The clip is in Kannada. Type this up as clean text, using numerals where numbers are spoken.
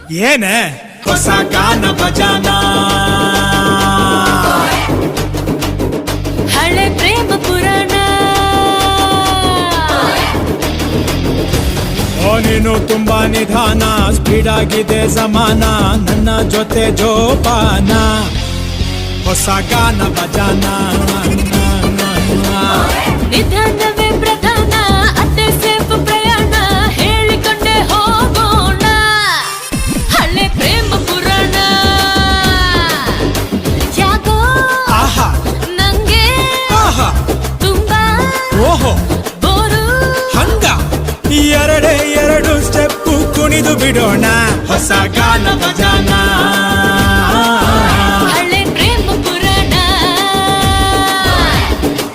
ಏನೇ ಹೊಸ ಗಾನ ಭಜನ ಹಳೆ ಪ್ರೇಮ ಪುರಾಣ ನೀನು ತುಂಬಾ ನಿಧಾನ ಸ್ಪೀಡ್ ಆಗಿದೆ ಜಮಾನ ನನ್ನ ಜೊತೆ ಜೋಪಾನ ಹೊಸ ಗಾನ ಭಜನ ನಿಧಾನವೇ ಪ್ರಧಾನ ಅತ್ತೆ ಸೇಫ್ ಪ್ರಯಾಣ ಹೇಳಿಕೊಂಡೆ ಹೋಗೋಣ ಹಳೆ ಪ್ರೇಮ ಪುರಾಣ ಯಾಕೋ ಆಹಾ ನಂಗೆ ಆಹಾ ತುಂಬಾ ಓಹೋ ಬೋರು ಹಂಗ ಎರಡು ಸ್ಟೆಪ್ಪು ಕುಣಿದು ಬಿಡೋಣ ಹೊಸ